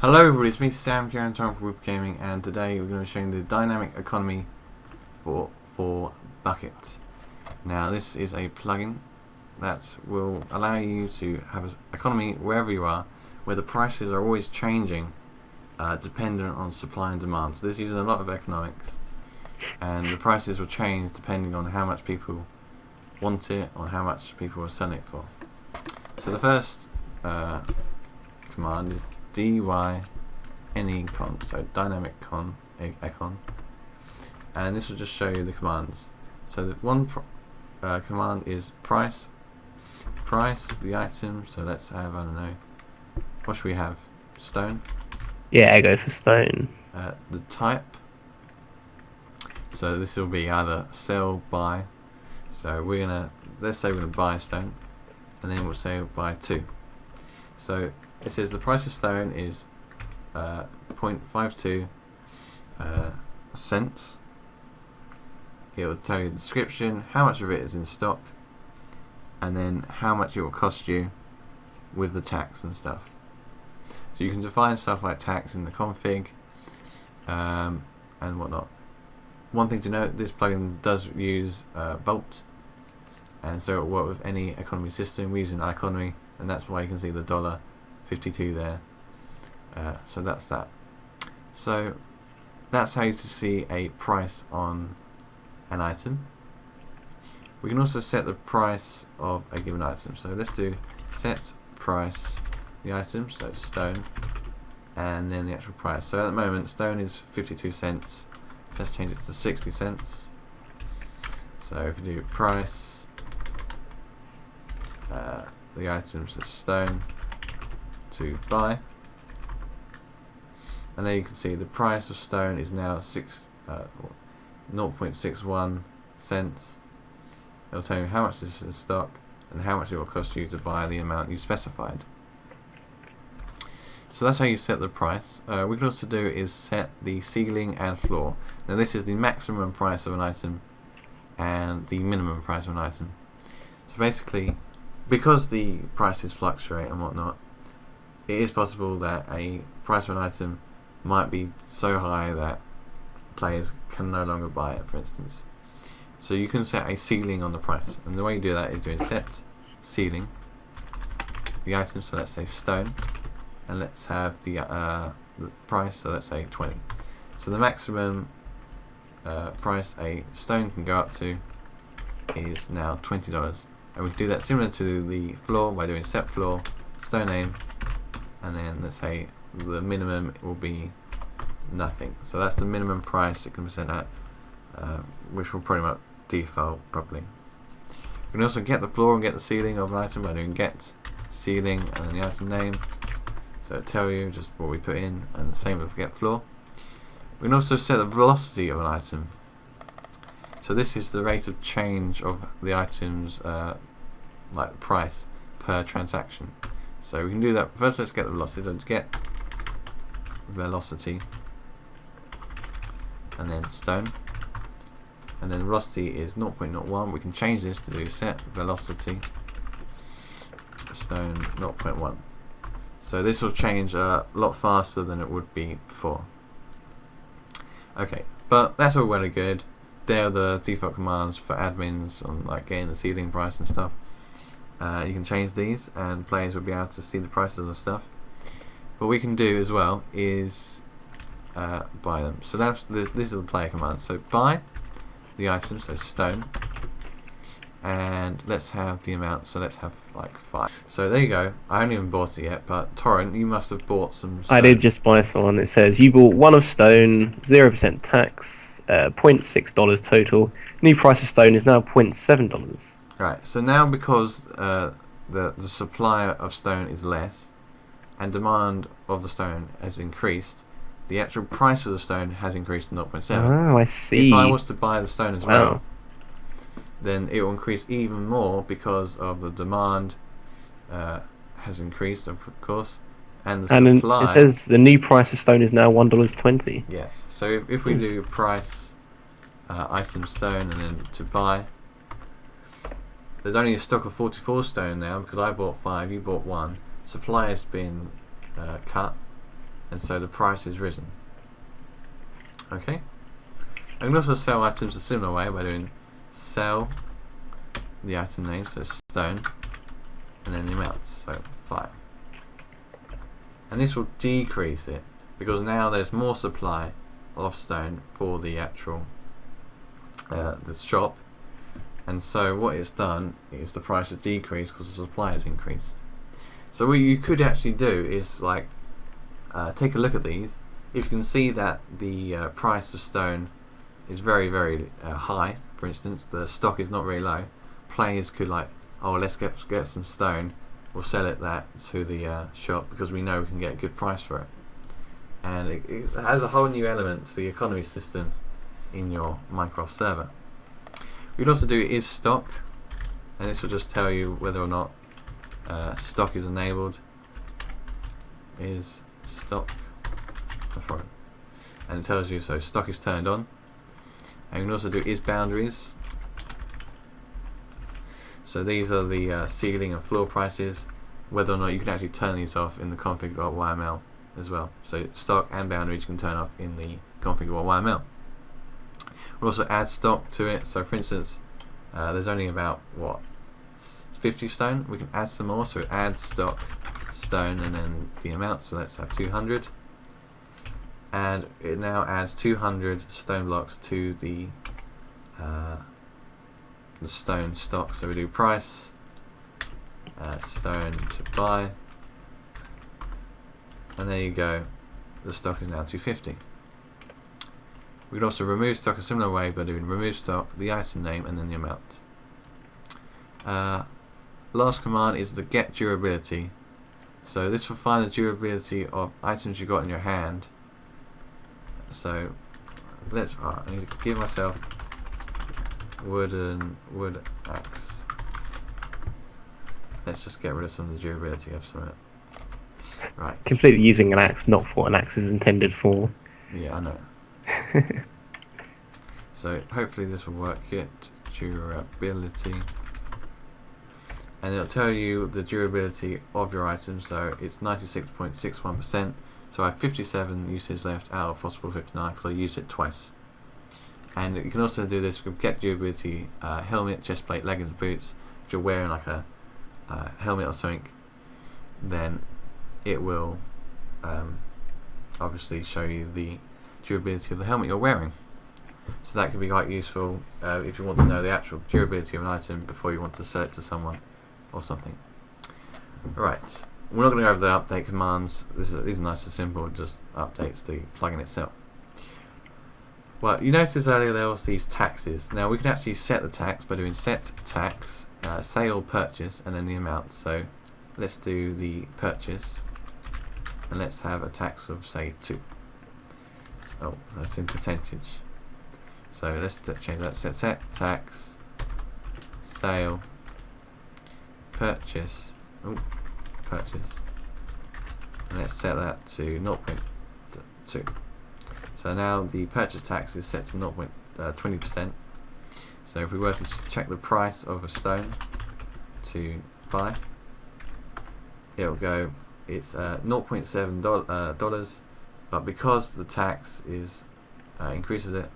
Hello everybody, it's me Sam here from WoopaGaming, and today we're going to be showing the dynamic economy for buckets. Now this is a plugin that will allow you to have an economy wherever you are, where the prices are always changing dependent on supply and demand. So this uses a lot of economics, and the prices will change depending on how much people want it or how much people are selling it for. So the first command is DynamicEconomy, so DynamicEconomy, and this will just show you the commands. So the one command is price the item. So let's have, I don't know, what should we have? Stone. Yeah, I go for stone. The type. So this will be either sell, buy. So let's say we're gonna buy stone, and then we'll say buy 2. So it says the price of stone is 0.52 cents. It will tell you the description, how much of it is in stock, and then how much it will cost you with the tax and stuff. So you can define stuff like tax in the config and whatnot. One thing to note, this plugin does use Volt, and so it will work with any economy system. We're using iConomy, and that's why you can see the $52 there. So that's that. So that's how you see a price on an item. We can also set the price of a given item. So let's do set price the item, so stone, and then the actual price. So at the moment stone is 52 cents. Let's change it to 60 cents. So if you do price the item, so stone to buy, and there you can see the price of stone is now 0.61 cents. It'll tell you how much this is in stock and how much it will cost you to buy the amount you specified. So that's how you set the price. We can also do is set the ceiling and floor. Now this is the maximum price of an item and the minimum price of an item. So basically, because the prices fluctuate and whatnot, it is possible that a price of an item might be so high that players can no longer buy it, for instance. So you can set a ceiling on the price, and the way you do that is doing set ceiling the item, so let's say stone, and let's have the price, so let's say 20. So the maximum price a stone can go up to is now $20, and we can do that similar to the floor by doing set floor stone name, and then let's say the minimum will be nothing. So that's the minimum price it can be sent at, which will pretty much default properly. You can also get the floor and get the ceiling of an item by doing get ceiling and then the item name. So it'll tell you just what we put in, and the same with get floor. We can also set the velocity of an item. So this is the rate of change of the items, like the price per transaction. So we can do that. First let's get the velocity. So get velocity and then stone, and then velocity is 0.01. We can change this to do set velocity stone 0.1. So this will change a lot faster than it would be before. Okay, but that's all well and good. They're the default commands for admins on like getting the ceiling price and stuff. You can change these, and players will be able to see the prices of the stuff. What we can do as well is buy them. So this is the player command. So buy the item, so stone, and let's have the amount. So let's have like 5. So there you go. I haven't even bought it yet, but Torrent, you must have bought some stone. I did just buy someone. It says you bought 1 of stone, 0% tax, $0.6 total. New price of stone is now $0.7. Right. So now because the supply of stone is less and demand of the stone has increased, the actual price of the stone has increased to 0.7. Oh, I see. If I was to buy the stone as well, then it will increase even more because of the demand has increased, of course, and the supply. It says the new price of stone is now $1.20. Yes. So if we do price item stone and then to buy, there's only a stock of 44 stone now because I bought 5, you bought 1. Supply has been cut, and so the price has risen. Okay. I can also sell items a similar way by doing sell the item name, so stone, and then the amount, so 5. And this will decrease it because now there's more supply of stone for the actual the shop, and so what it's done is the price has decreased because the supply has increased. So what you could actually do is like take a look at these. If you can see that the price of stone is very, very high, for instance, the stock is not very low, players could like, oh, let's get some stone, we'll sell it that to the shop because we know we can get a good price for it. And it has a whole new element to the economy system in your Minecraft server. What you can also do is stock, and this will just tell you whether or not stock is enabled. Is stock, and it tells you so stock is turned on. And you can also do is boundaries. So these are the ceiling and floor prices, whether or not you can actually turn these off in the config.yml as well. So stock and boundaries you can turn off in the config.yml. We'll also add stock to it. So for instance, there's only about 50 stone. We can add some more, so add stock stone and then the amount, so let's have 200, and it now adds 200 stone blocks to the stone stock. So we do price stone to buy, and there you go, the stock is now 250. We can also remove stock a similar way by doing remove stock, the item name, and then the amount. Last command is the get durability. So this will find the durability of items you got in your hand. So I need to give myself wood axe. Let's just get rid of some of the durability of some of it. Right. Completely using an axe, not for what an axe is intended for. Yeah, I know. So hopefully this will work. Get durability, and it'll tell you the durability of your item. So it's 96.61%. So I have 57 uses left out of possible 59 because I used it twice. And you can also do this with get durability helmet, chest plate, leggings, and boots. If you're wearing like a helmet or something, then it will obviously show you the durability of the helmet you're wearing. So that can be quite useful if you want to know the actual durability of an item before you want to sell it to someone or something. Right, we're not going to go over the update commands. These are nice and simple, just updates the plugin itself. Well, you noticed earlier there was these taxes. Now we can actually set the tax by doing set tax, sale purchase, and then the amount. So let's do the purchase, and let's have a tax of say 2. Oh, that's in percentage. So let's change that. Set tax, sale, purchase, purchase, and let's set that to 0.2. So now the purchase tax is set to 0.20%. So if we were to just check the price of a stone to buy, it'll go, it's $0.7 dollars, but because the tax is increases it,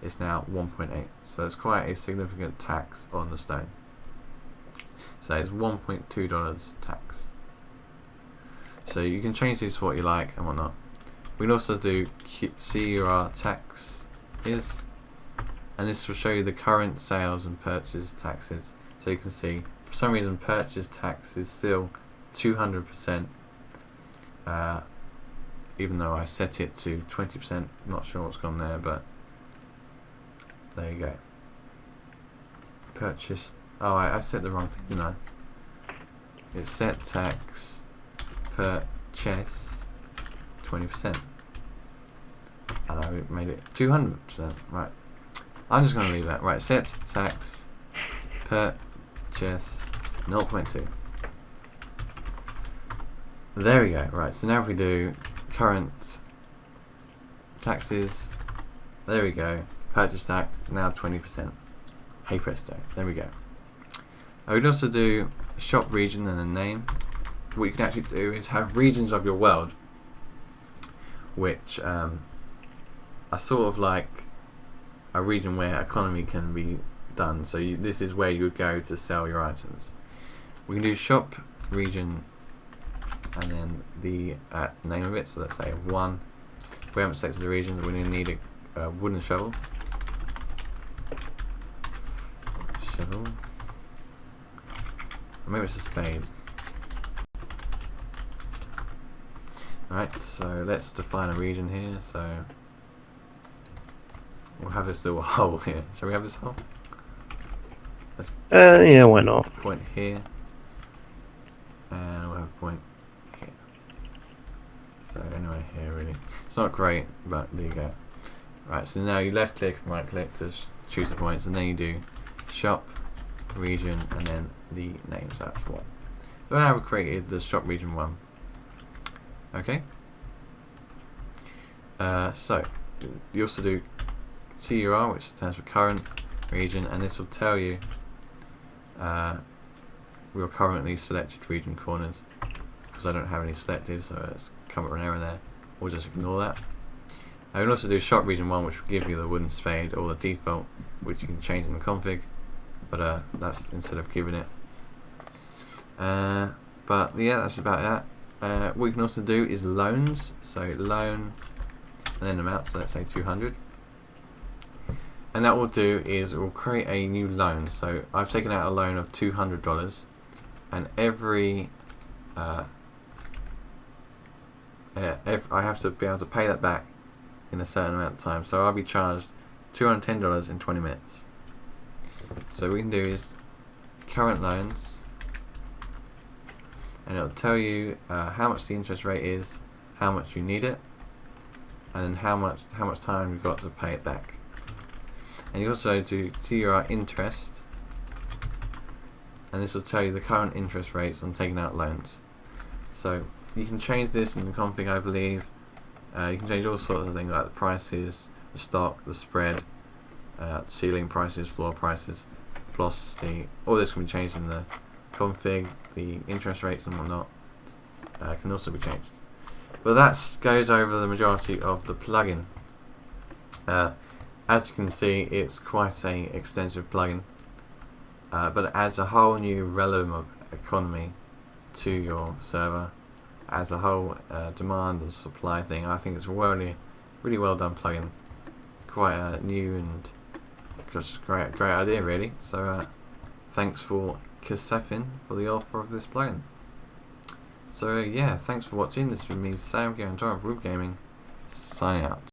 it's now 1.8. So it's quite a significant tax on the stone. So it's $1.2 tax. So you can change these to what you like and whatnot. We can also do see where our tax is, and this will show you the current sales and purchase taxes. So you can see for some reason purchase tax is still 200%, even though I set it to 20%. Not sure what's gone there, but there you go. Purchase. Oh, I set the wrong thing, didn't I? It's set tax purchase 20%, and I made it 200%. Right. I'm just going to leave that. Right. Set tax purchase 0.2. There we go. Right. So now if we do current taxes, there we go. Purchase tax now 20%. Hey presto, there we go. I would also do shop region and a name. What you can actually do is have regions of your world. which are sort of like a region where economy can be done. So this is where you would go to sell your items. We can do shop region and then the name of it. So let's say 1. We haven't selected the region. We're going to need a wooden shovel. Maybe it's a spade. Alright, so let's define a region here. So we'll have this little hole here. Shall we have this hole? Let's yeah, why not? point here. And we'll have a point here. So anyway, here really. It's not great, but there you go. Right, so now you left click and right click to choose the points, and then you do shop region and then the name. So that's what. So now we've created the shop region 1. Okay. So you also do CUR, which stands for current region, and this will tell you your currently selected region corners, because I don't have any selected, so it's come up with an error there. We'll just ignore that. I can also do shop region 1, which will give you the wooden spade, or the default, which you can change in the config, but that's instead of giving it. But yeah, that's about that. What we can also do is loans, so loan and then amount, so let's say 200. And that will do is it will create a new loan. So I've taken out a loan of $200, and every I have to be able to pay that back in a certain amount of time. So I'll be charged $210 in 20 minutes. So what we can do is current loans, and it'll tell you how much the interest rate is, how much you need it, and then how much time you've got to pay it back. And you also do CUR interest, and this will tell you the current interest rates on taking out loans. So you can change this in the config, I believe. You can change all sorts of things like the prices, the stock, the spread, ceiling prices, floor prices, velocity. All this can be changed in the config. The interest rates and whatnot can also be changed. But that goes over the majority of the plugin. As you can see, it's quite a extensive plugin, but it adds a whole new realm of economy to your server as a whole demand and supply thing. I think it's a really well done plugin, quite new and just great idea really. So thanks for Kasefin for the offer of this plugin. So yeah, thanks for watching. This has been me, Sam, Guarantor of WoopaGaming, signing out.